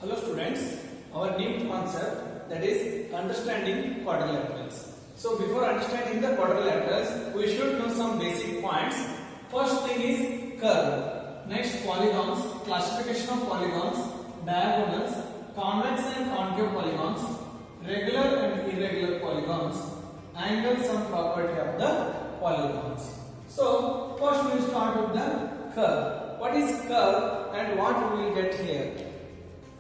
Hello students, our new concept, that is understanding quadrilaterals. So before understanding the quadrilaterals, we should know some basic points. First thing is curve. Next, polygons, classification of polygons, diagonals, convex and concave polygons, regular and irregular polygons, angles and property of the polygons. So first we will start with the curve. What is curve and what we will get here?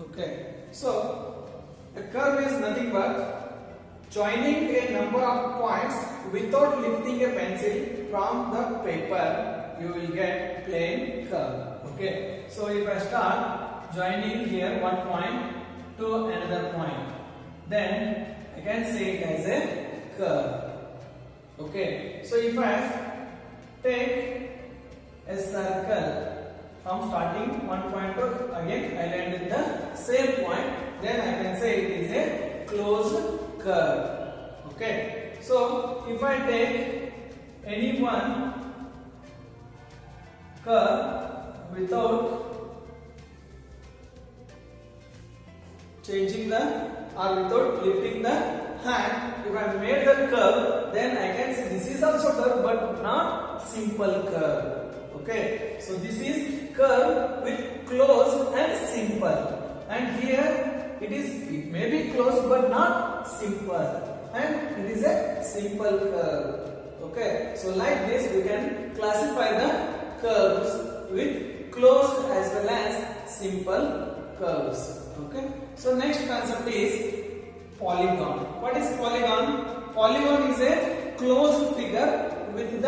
Okay, so a curve is nothing but joining a number of points without lifting a pencil from the paper, you will get plain curve. Okay, so if I start joining here one point to another point, then I can say it as a curve. Okay, so if I take a circle from starting one point to again I land in the same point, then I can say it is a closed curve. Okay, so if I take any one curve without changing the or without lifting the hand, if I made the curve, then I can say this is also curve but not simple curve. Okay, so this is curve with closed and simple, and here it may be closed but not simple, and it is a simple curve. Okay, so like this we can classify the curves with closed as well as simple curves. Okay, so next concept is polygon. What is polygon? Polygon is a closed figure with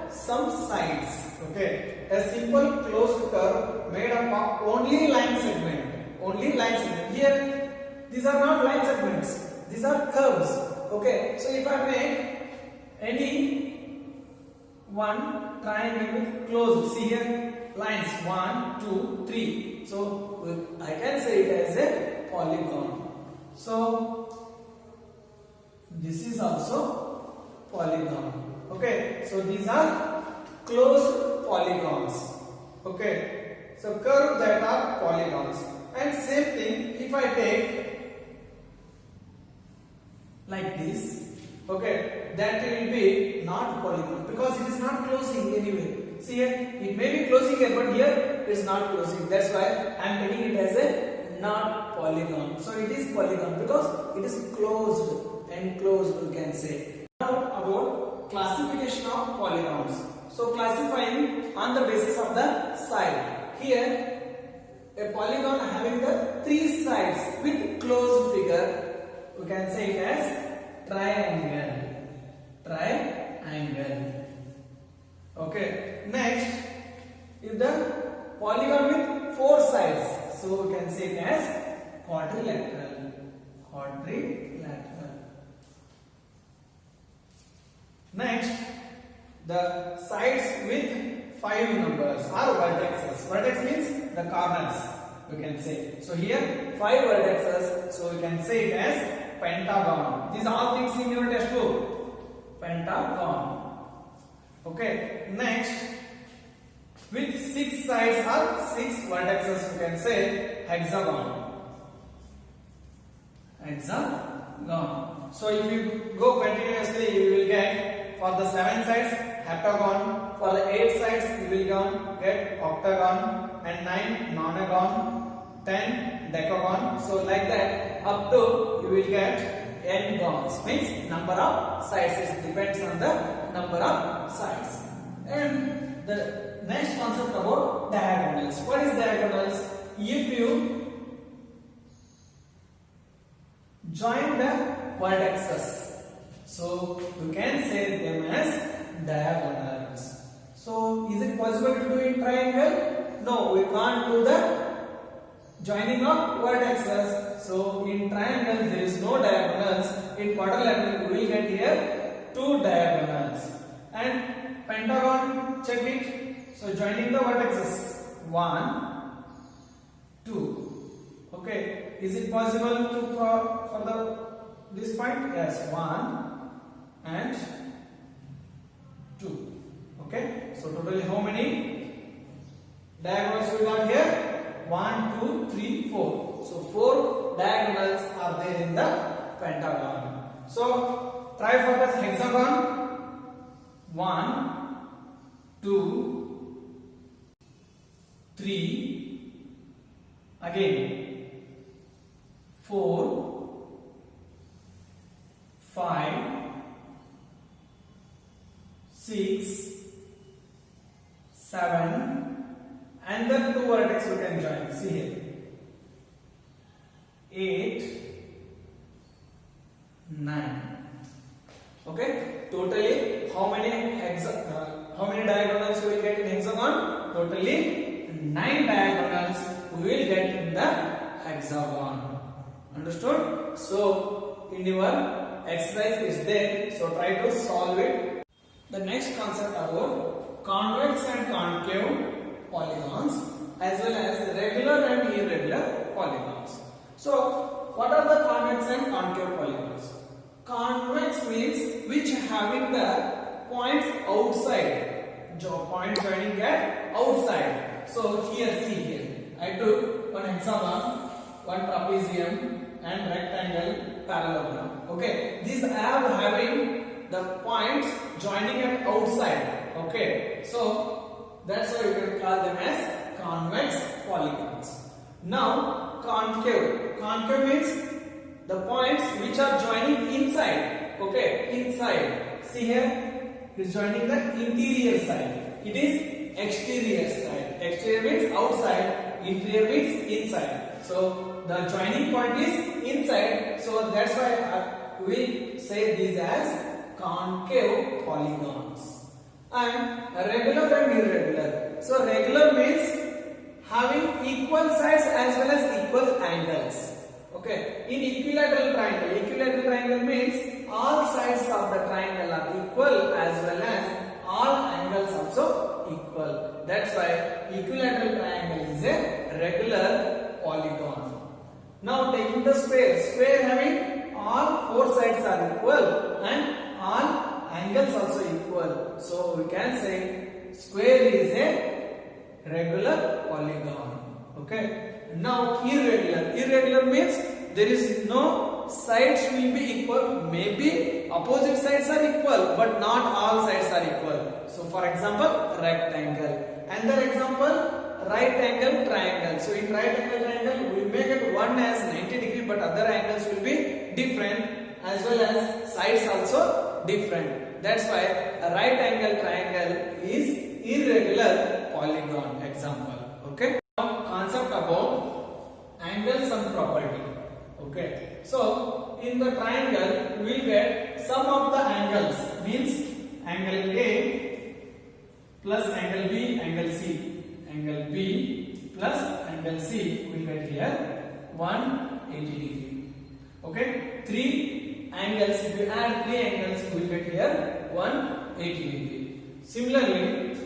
some sides. Okay, a simple closed curve made up of only line segment. Only line segment. Here, these are not line segments. These are curves. Okay, so if I make any one triangle with closed, see here lines 1, 2, 3. So I can say it as a polygon. So this is also polygon. Okay, so these are closed polygons. Okay, so curve that are polygons. And same thing if I take like this, okay, that will be not polygon because it is not closing anyway. See here, it may be closing here, but here it is not closing. That's why I am taking it as a not polygon. So it is polygon because it is closed, enclosed you can say. Now about classification of polygons. So classifying on the basis of the side. Here a polygon having the three sides with closed figure, we can say it as triangle. Triangle. Okay. Next, if the polygon with four sides, so we can say it as quadrilateral. Quadrilateral. Next, the sides with 5 numbers are vertices. Vertex means the corners, we can say. So here 5 vertices, so we can say it as pentagon. These are all things in your textbook. Pentagon. Okay. Next, with 6 sides or 6 vertices, we can say hexagon. Hexagon. So if you go continuously, you will get for the 7 sides heptagon, for the 8 sides you will get octagon, and 9 nonagon, 10 decagon. So like that up to you will get n-gons, means number of sides. It depends on the number of sides. And the next concept about diagonals. What is diagonals? If you join the vertices, so you can say them as diagonals. So is it possible to do in triangle? No, we can't do the joining of vertices. So in triangle there is no diagonals. In quadrilateral we will get here 2 diagonals. And pentagon, check it. So joining the vertices 1, 2. Okay, is it possible to for this point? Yes, 1 and 2. Okay, so totally how many diagonals we got here? 1, 2, 3, 4. So 4 diagonals are there in the pentagon. So try for the hexagon. 1, 2, 3, again 4, 5, 6, 7, and then 2 vertex we can join. See here. 8, 9. Okay. Totally, how many diagonals we will get in hexagon? Totally 9 diagonals we will get in the hexagon. Understood? So in your exercise is there. So try to solve it. The next concept about convex and concave polygons as well as regular and irregular polygons. So what are the convex and concave polygons? Convex means which having the points outside, point joining at outside. So here, see here, I took one hexagon, one trapezium and rectangle parallelogram. Okay, these are having the points joining at outside. Okay, so that's why you can call them as convex polygons. Now concave. Concave means the points which are joining inside. Okay, inside. See here, it is joining the interior side. It is exterior side. Exterior means outside, interior means inside. So the joining point is inside. So that's why we say these as concave polygons. And regular and irregular. So regular means having equal sides as well as equal angles. Okay, in equilateral triangle means all sides of the triangle are equal as well as all angles also equal. That's why equilateral triangle is a regular polygon. Now taking the square having all 4 sides are equal and all angles also equal. So we can say square is a regular polygon. Okay. Now irregular means there is no sides will be equal. Maybe opposite sides are equal, but not all sides are equal. So for example, rectangle. Another example, right angle triangle. So in right angle triangle, we make it one as 90 degree, but other angles will be different as well as sides also different. That's why a right angle triangle is irregular polygon. Example. Okay. Concept about angle sum property. Okay, so in the triangle we will get sum of the angles, means angle A plus angle B, angle C, angle B plus angle C we will get here 180 degree. Okay, 3 angles, if you add 3 angles we will get here 180 degree. Similarly,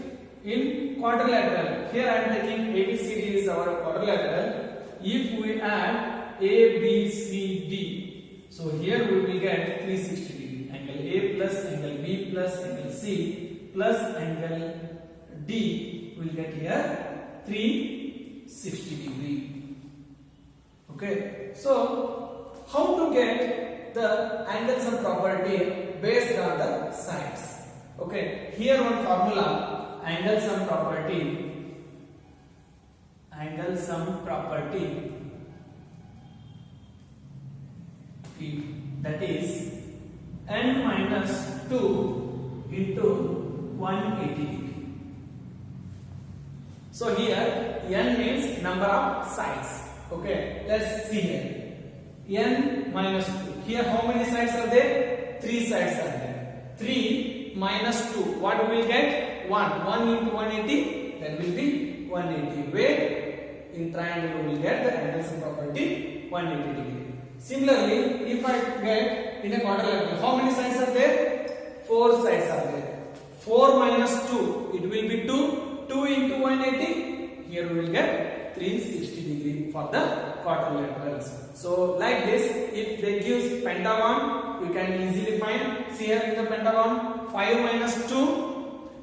in quadrilateral, here I am taking ABCD is our quadrilateral. If we add A, B, C, D, so here we will get 360 degree. Angle A plus angle B plus angle C plus angle D will get here 360 degree. Okay, so how to get the angle sum property based on the sides? Okay, here one formula. Angle sum property, that is n minus 2 into 180 degree. So here n means number of sides. Okay, let's see here. N minus 2. Here how many sides are there? 3 sides are there. 3 minus 2. What we will get? 1 into 180, that will be 180. Where in triangle we will get the angle sum property 180 degree. Similarly, if I get in a quadrilateral, how many sides are there? 4 sides are there. 4 minus 2, it will be 2. 2 into 180, here we will get 360 degree for the quadrilaterals. So like this, if they give pentagon, you can easily find. See here in the pentagon, 5 minus 2.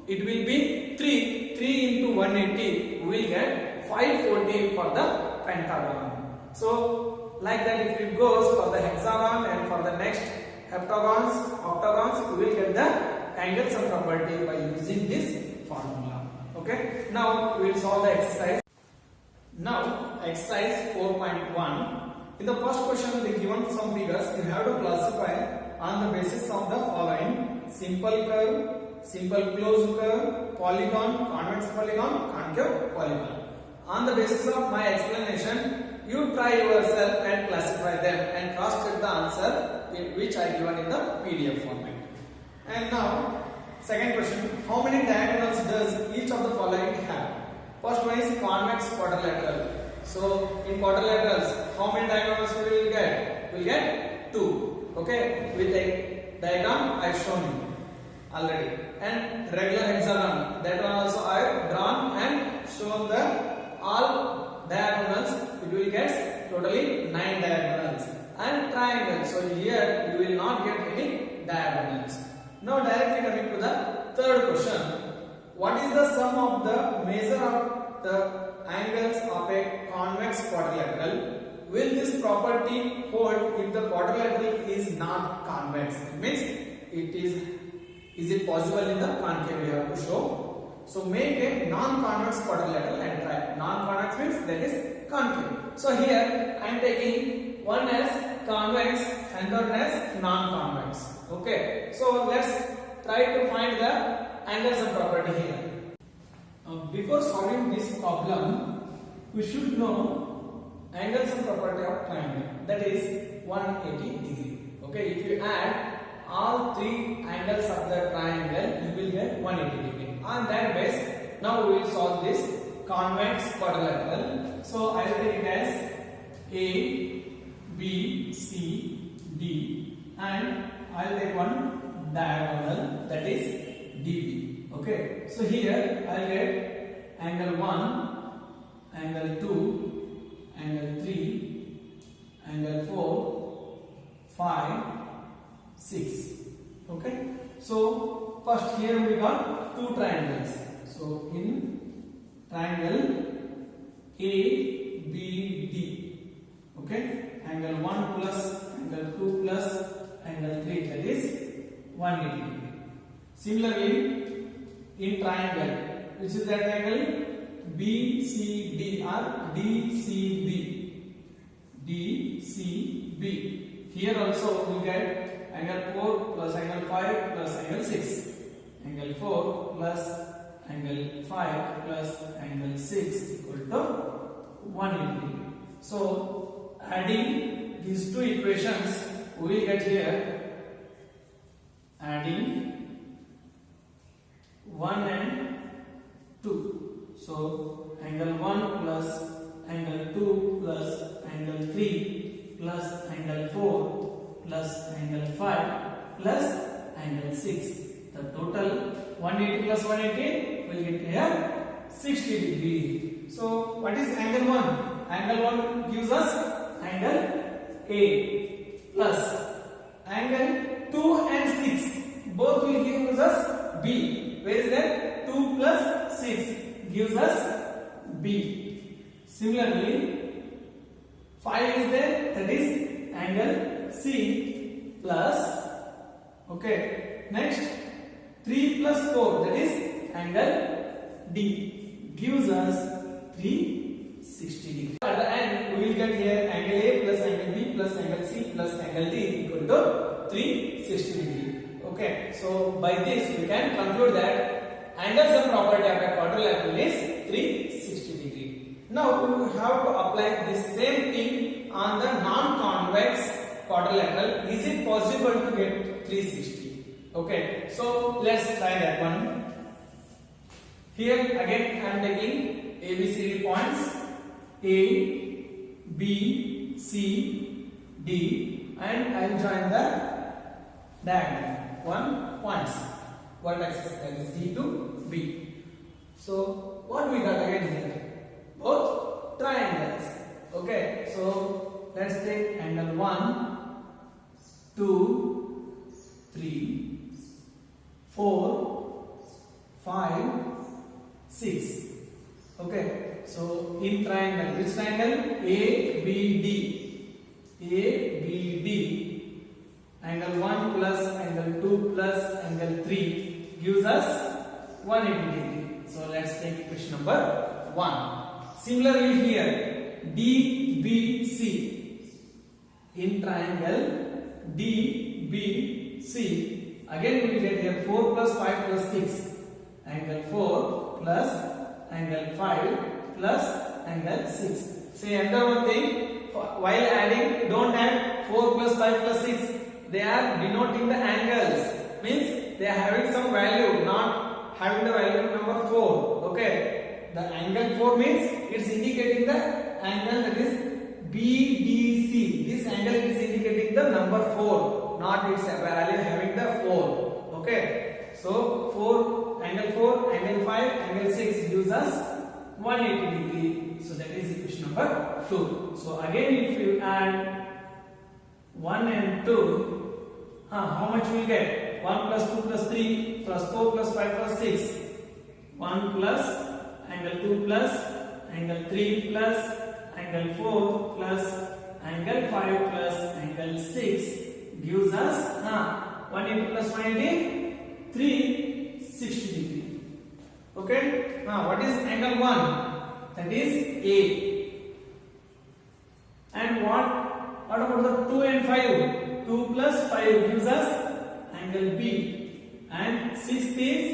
It will be 3. 3 into 180, we will get 540 for the pentagon. So like that, if it goes for the hexagon and for the next heptagons, octagons, we will get the angle sum property by using this formula. Okay. Now we will solve the exercise. Now exercise 4.1. In the first question, they given some figures. You have to classify on the basis of the following: simple curve, simple closed curve, polygon, convex polygon, concave polygon. On the basis of my explanation, you try yourself and classify them and cross check the answer which I given in the PDF format. And now, second question: how many diagonals does each of the following have? First one is convex quadrilateral. So in quadrilaterals, how many diagonals we will get? We will get 2. Okay, with a diagram I have shown you already. And regular hexagon, that one also I have drawn and shown the all diagonals. It will get totally 9 diagonals. And triangle, so here you will not get any diagonals. Now directly coming to the third question: what is the sum of the measure of the angles of a convex quadrilateral? Will this property hold if the quadrilateral is not convex? It means is it possible in the concave? We have to show. So make a non-convex quadrilateral and try. Non-convex means that is concave. So here I am taking one as convex and one as non-convex. Okay. So let's try to find the angles of property here. Before solving this problem, we should know angles and property of triangle, that is 180 degree. Okay, if you add all 3 angles of the triangle, you will get 180 degree. On that base, now we will solve this convex quadrilateral. So I will take it as A, B, C, D, and I will take one diagonal, that is DB. Okay, so here I will get angle 1, angle 2, angle 3, angle 4, 5, 6. Okay, so first here we got 2 triangles. So in triangle ABD, okay, angle 1 plus angle 2 plus angle 3, that is 180 degree. Similarly, in triangle, which is that angle BCD or DCB. DCB. Here also we get angle 4 plus angle 5 plus angle 6. Angle 4 plus angle 5 plus angle 6 equal to 180 degree. So adding these 2 equations, we will get here adding 1 and 2. So angle 1 plus angle 2 plus angle 3 plus angle 4 plus angle 5 plus angle 6. The total 180 plus 180 will get here 60 degree. So what is angle 1? Angle 1 gives us angle A plus angle 2 and 6 both will give us B. Where is that? 2 plus 6 gives us B. Similarly, 5 is there, that is angle C plus, okay, next 3 plus 4, that is angle D, gives us 360 degree. At the end, we will get here angle A plus angle B plus angle C plus angle D equal to 360 degree. Okay, so by this we can conclude that angle sum property of a quadrilateral is 360 degree. Now we have to apply the same thing on the non-convex quadrilateral. Is it possible to get 360? Okay, so let's try that one. Here again I am taking ABCD points A, B, C, D, and I will join the diagonal. 1 points. Vertex that is D to B. So what we got again here? Both triangles. Okay, so let's take angle 1, 2, 3, 4, 5, 6. Okay, so in triangle, which triangle? ABD. ABD. Angle 1 plus angle 2 plus angle 3 gives us 180 degree. So let's take question number 1. Similarly here, DBC. In triangle DBC, again we will get here 4 plus 5 plus 6. Angle 4 plus angle 5 plus angle 6. See, another one thing, while adding, don't add 4 plus 5 plus 6. They are denoting the angles. Means they are having some value, not having the value number 4. Okay. The angle 4 means it's indicating the angle that is BDC. This angle is indicating the number 4, not its value having the 4. Okay. So 4, angle 4, angle 5, angle 6 gives us 180 degree. So that is equation number 2. So again, if you add 1 and 2, how much we will get? 1 plus 2 plus 3 plus 4 plus 5 plus 6. 1 plus angle 2 plus angle 3 plus angle 4 plus angle 5 plus angle 6 gives us 180 plus 180, 360 degree. Okay. Now what is angle 1? That is A. And what about the 2 and 5? 2 plus 5 gives us angle B, and 6 is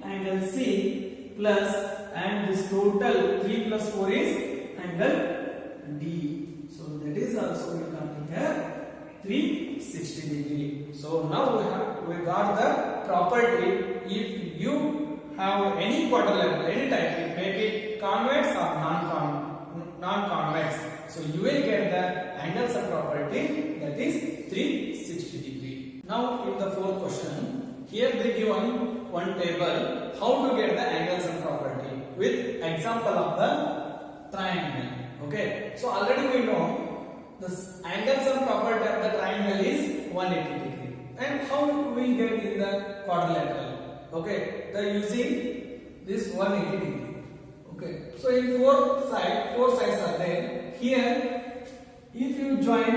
angle C plus, and this total 3 plus 4 is angle D. So that is also we come here 360 degree. So now we got the property. If you have any quadrilateral, any type, it may be convex or non-convex. So you will get the angles of property, that is 360 degree. Now in the fourth question, here they given one table how to get the angles of property with example of the triangle. Okay, so already we know the angles of property of the triangle is 180 degree. And how we will get in the quadrilateral? Okay, they are using this 180 degree. Okay, so in four sides are there. Here, if you join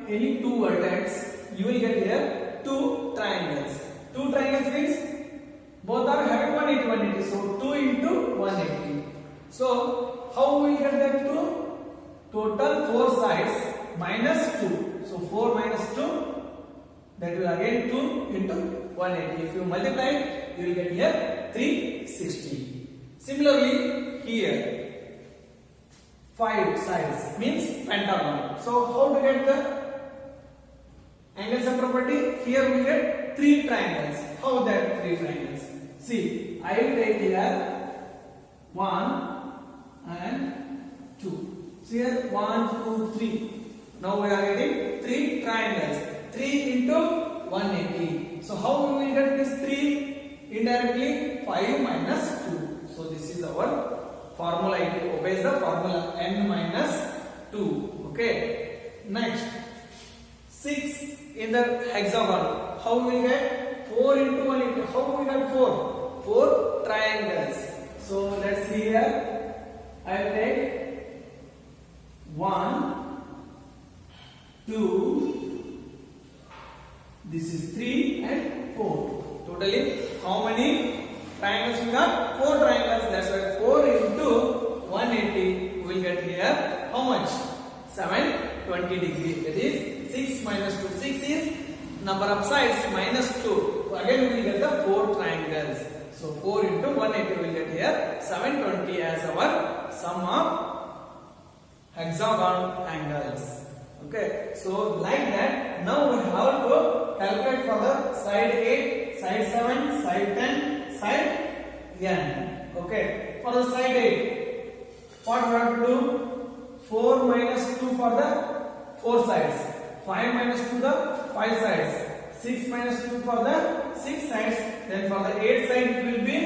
any two vertex, you will get here two triangles. Two triangles means both are having 180. So 2 into 180. So how we will get that 2? Total 4 sides minus 2. So 4 minus 2, that will again 2 into 180. If you multiply, you will get here 360. Similarly, here 5 sides means pentagon. So how to get the angles of property? Here we get 3 triangles. How that 3 triangles? See, I will take here 1 and 2. See here 1, 2, 3. Now we are getting 3 triangles. 3 into 180. So how we will get this 3? Indirectly 5 minus 2. So this is our formula. It obeys the formula n minus 2. Okay. Next, 6 in the hexagon. How we will get 4 into 180? How we get 4? 4 triangles. So let's see here. I will take 1, 2. This is 3 and 4. Totally, how many triangles we got? 4 triangles. That's why 4 into 180 we will get here. How much? 720 degree. That is 6 minus 2. 6 is number of sides minus 2. Again we will get the 4 triangles. So 4 into 180 we will get here 720 as our sum of hexagon angles. Okay. So like that, now we have to calculate for the side 8, side 7, side 10, side n. Okay. For the side 8, what we have to do? 4 minus 2 for the 4 sides. 5 minus 2 the 5 sides. 6 minus 2 for the 6 sides. Then for the 8 side it will be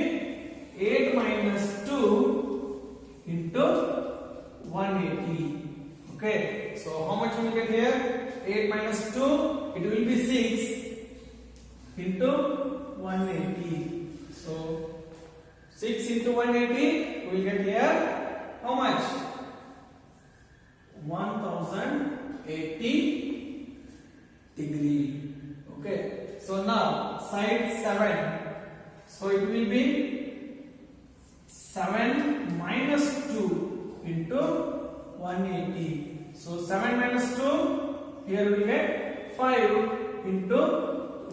8 minus 2 into 180. Okay. So how much we will get here? 8 minus 2, it will be 6 into 180. So 6 into 180 we will get here how much? 1080 degree. Okay, so now side 7, so it will be 7 minus 2 into 180. So 7 minus 2, here we get 5 into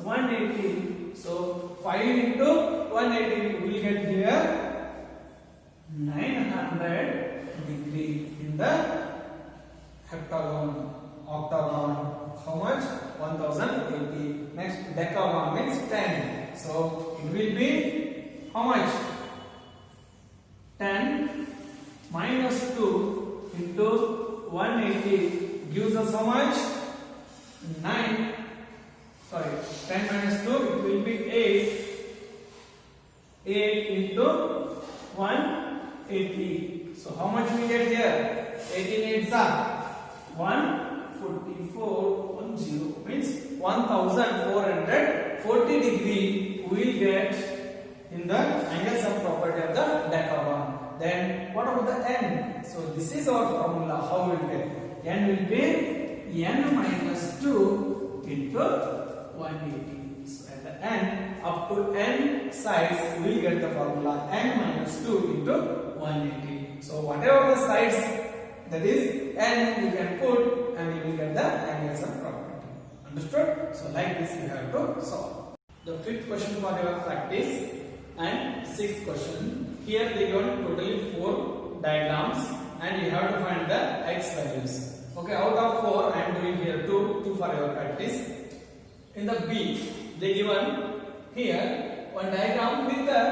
180. So 5 into 180 we will get here 900 degree in the heptagon, octagon. How much? 1080. Next, decagon means 10. So it will be how much? 10 minus 2 into 180 gives us how much? 9. Sorry, 10 minus 2, it will be 8. 8 into 180. So how much we get here? 18 8s are 14410 means 1440 degree we will get in the angle sum property of the decagon. Then what about the n? So this is our formula. How we will get? N will be n minus 2 into 180. So at the end, up to n sides, we will get the formula n minus 2 into 180. So whatever the sides that is n you can put and you will get the angle sum property. Understood? So like this you have to solve. The fifth question for your practice and sixth question. Here they given totally 4 diagrams and you have to find the x values. Okay, out of 4 I am doing here 2 for your practice. In the B, they given here one diagram with the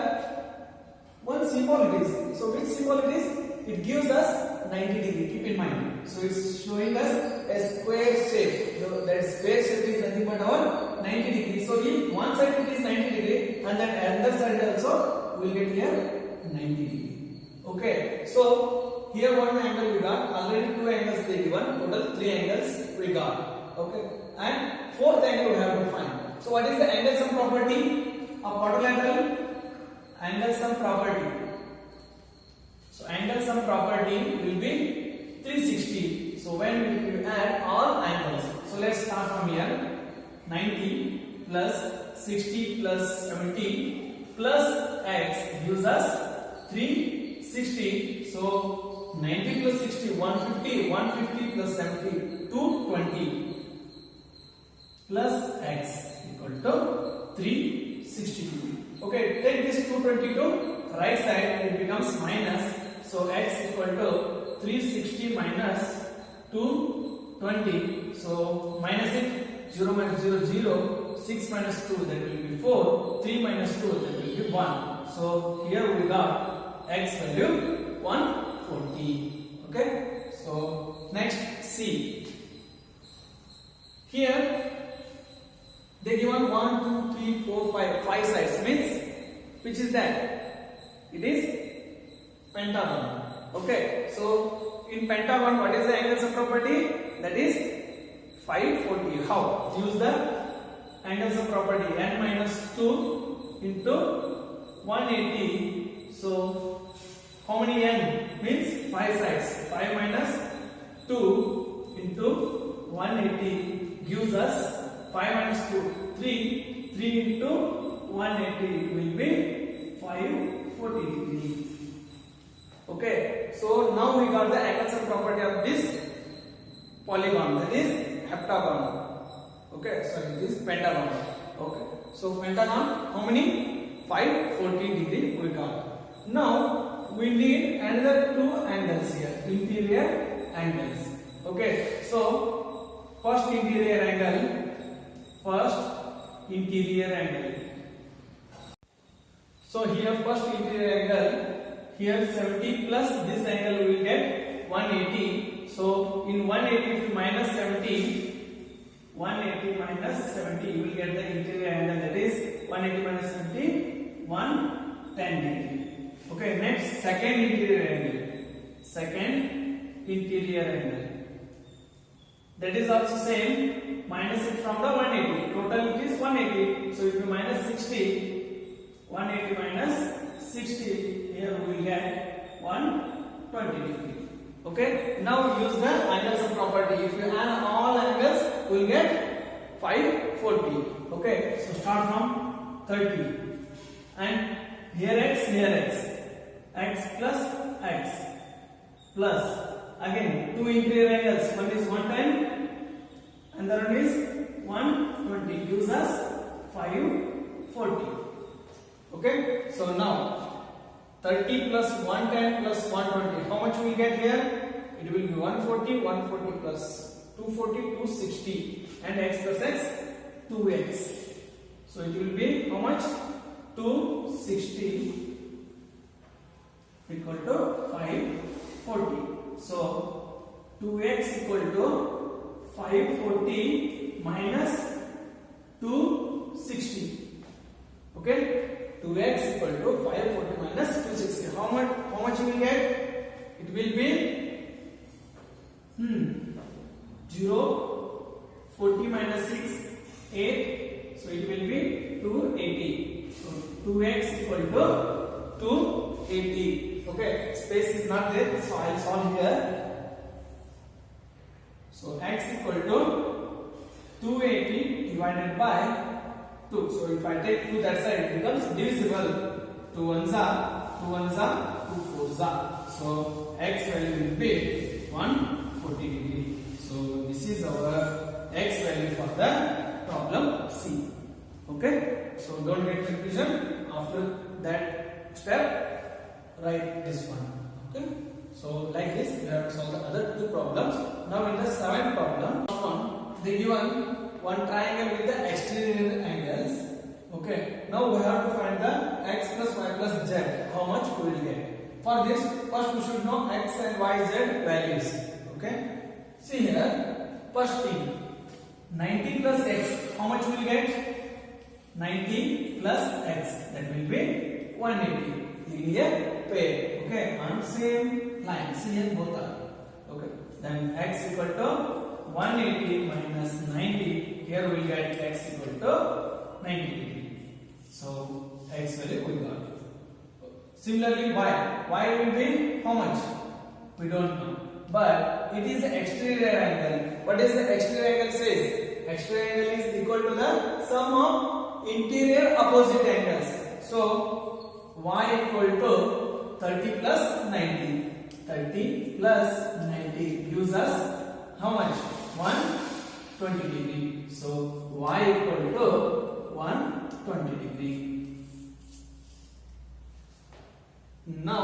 one symbol it is. So which symbol it is? It gives us 90 degree. Keep in mind. So it's showing us a square shape. So that square shape is nothing but our 90 degree. So if one side it is 90 degree and that other side also we will get here 90 degree. Okay. So here one angle we got. Already 2 angles they given. Total 3 angles we got. Okay. And fourth angle we have to find. So what is the angle sum property of quadrilateral? Angle sum property. So angle sum property will be 360. So when we add all angles. So let's start from here. 90 plus 60 plus 70 plus x gives us 360. So 90 plus 60 150. 150 plus 70 220. Plus x equal to 362. Okay, take this 220 to right side, it becomes minus. So x equal to 360 minus 220. So minus it, 0 minus 0 0, 6 minus 2 that will be 4, 3 minus 2 that will be 1. So here we got x value 140. Okay, so next C. Here they given 1, 2, 3, 4, 5 sides means which is that? It is pentagon. Okay, so in pentagon what is the angle sum property? That is 540. How? Use the angle sum property n minus 2 into 180. So how many n? Means 5 sides. 5 minus 2 into 180 gives us 5 minus 2, 3. 3 into 180 will be 540 degree. Okay, so now we got the angle sum property of this polygon, that is heptagon. Okay, sorry, it is pentagon. Okay, so pentagon, how many? 540 degree we got. Now we need another 2 angles here, interior angles. Okay, so first interior angle. So here first interior angle, here 70 plus this angle we will get 180. So in 180 if you minus 70, 180 minus 70 you will get the interior angle, that is 180 minus 70, 110 degree. Okay, next second interior angle. That is also same, minus it from the 180. Total it is 180. So if you minus 60, 180 minus 60, here we will get 120 degree. Okay, now use the angle sum property. If you add all angles, we will get 540. Okay, so start from 30 and here x, x plus again two interior angles. One is 110 and the other one is 120. Gives us 540. Okay, so now 30 plus 110 plus 120. How much we will get here? It will be 140, 140 plus 240, 260 and x plus x, 2x. So it will be how much? 260 equal to 540. So 2x equal to 540 minus 260. Okay, 2x equal to 540 minus 260. How much you will get? It will be 0, 40 minus 6, 8. So it will be 280. So 2x equal to 280. Okay, space is not there, so I will solve here. So x equal to 280 divided by 2. So if I take 2 that side, it becomes divisible. 2 ones are 2 ones are 2 fours are. So x value will be 140 degree. So this is our x value for the problem C. Okay. So don't get confusion. After that step, write this one. Okay. So like this, we have to solve the other two problems. Now in the seventh problem, first one, they given one triangle with the exterior angles. Okay. Now we have to find the x plus y plus z. How much we will get? For this, first we should know x and y z values. Okay. See here, first thing, 90 plus x. How much we will get? 90 plus x. That will be 180. Linear pair. Okay. On same line. See here both are. Okay. Then x equal to 180 minus 90. Here we will get x equal to 90 degree. So x value we got. Similarly y will be how much? We don't know. But it is the exterior angle. What is the exterior angle says? Exterior angle is equal to the sum of interior opposite angles. So y equal to 30 plus 90. 30 plus 90 gives us how much? 120 degree. So y equal to 120 degree. Now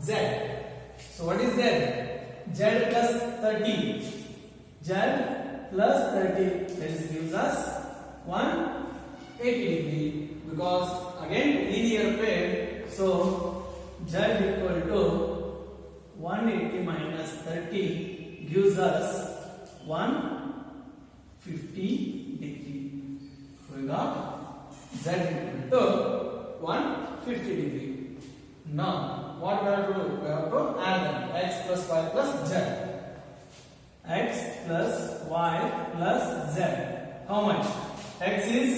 z. So what is z? Z plus 30. Z plus 30. This gives us 180 degree. Because again linear pair. So z equal to 180 minus 30 gives us 150 degree. We got z equal to 150 degree. Now what we have to do? We have to add them. X plus y plus z. X plus y plus z. How much? X is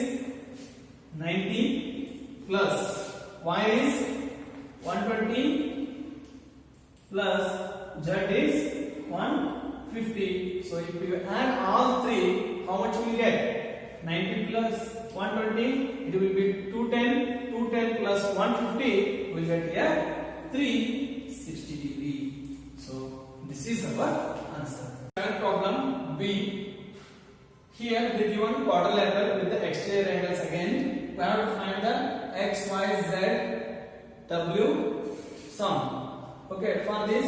90 plus y is 120 plus z is 150. So if you add all three, how much will you get? 90 plus 120, it will be 210. 210 plus 150 will get here 360 degree. So this is our answer. Second problem B. Here they given quadrilateral with the exterior angles again. We have to find the x, y, z, w sum. Okay, for this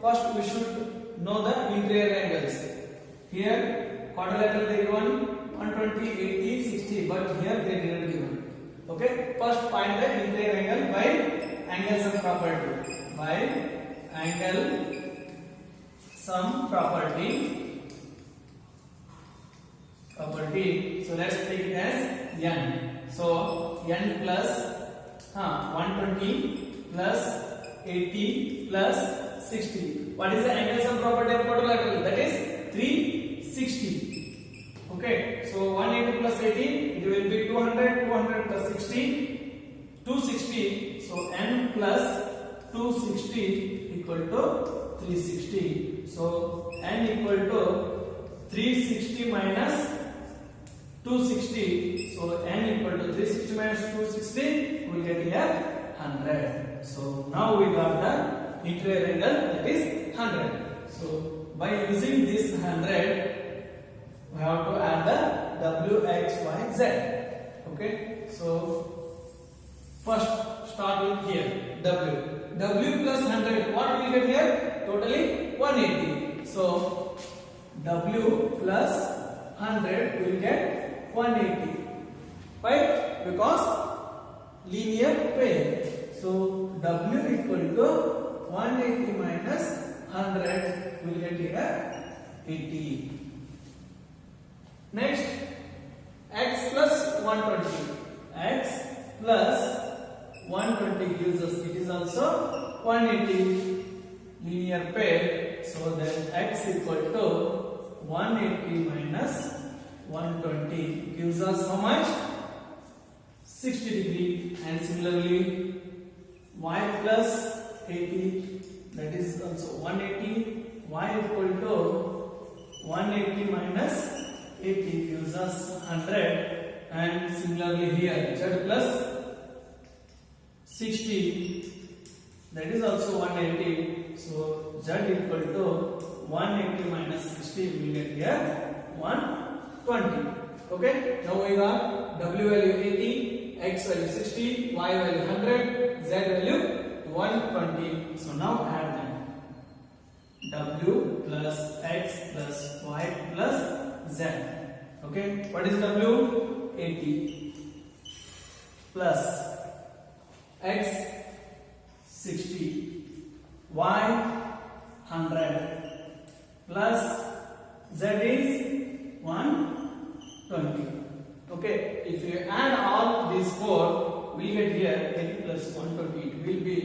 first we should know the interior angles. Here quadrilateral they given 120, 80, 60, but here they didn't given. Okay, first find the interior angle by angle sum property. By angle sum property. So let's take it as n. So n plus 120 plus 80 plus 60. What is the angle sum property of quadrilateral? That is 360. Okay, so 180 plus 80, it will be 200. 200 plus 60, 260. So n plus 260 equal to 360. So n equal to 360 minus 260. So n equal to 360 minus 260. We will get here 100. So now we got the interior angle, that is 100. So by using this 100, we have to add the w, x, y, z. Okay. So first start with here w. W plus 100. What we get here? Totally 180. So w plus 100 will get 180. Right? Because linear pair. So w equal to 180 minus 100 will get here 80. Next, x plus 120. X plus 120 gives us, it is also 180 linear pair. So then x equal to 180 minus 120 gives us how much? 60 degree. And similarly y plus 80, that is also 180. Y equal to 180 minus 80 gives us 100. And similarly here z plus 60, that is also 180. So z equal to 180 minus 60 will get here 120. Okay. Now we got w value 80, x value 60, y value 100, z value 120. So now add them. W plus x plus y plus z. Okay. What is w? 80 plus x 60, y 100 plus z is 120. Okay, if you add all these four, we get here 80 plus 120. It will be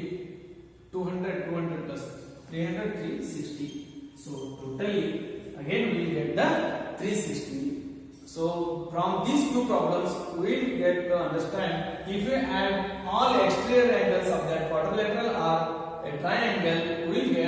200, 200 plus 300, 360. So totally again we get the 360. So from these two problems, we will get to understand if you add all exterior angles of that quadrilateral or a triangle, we will get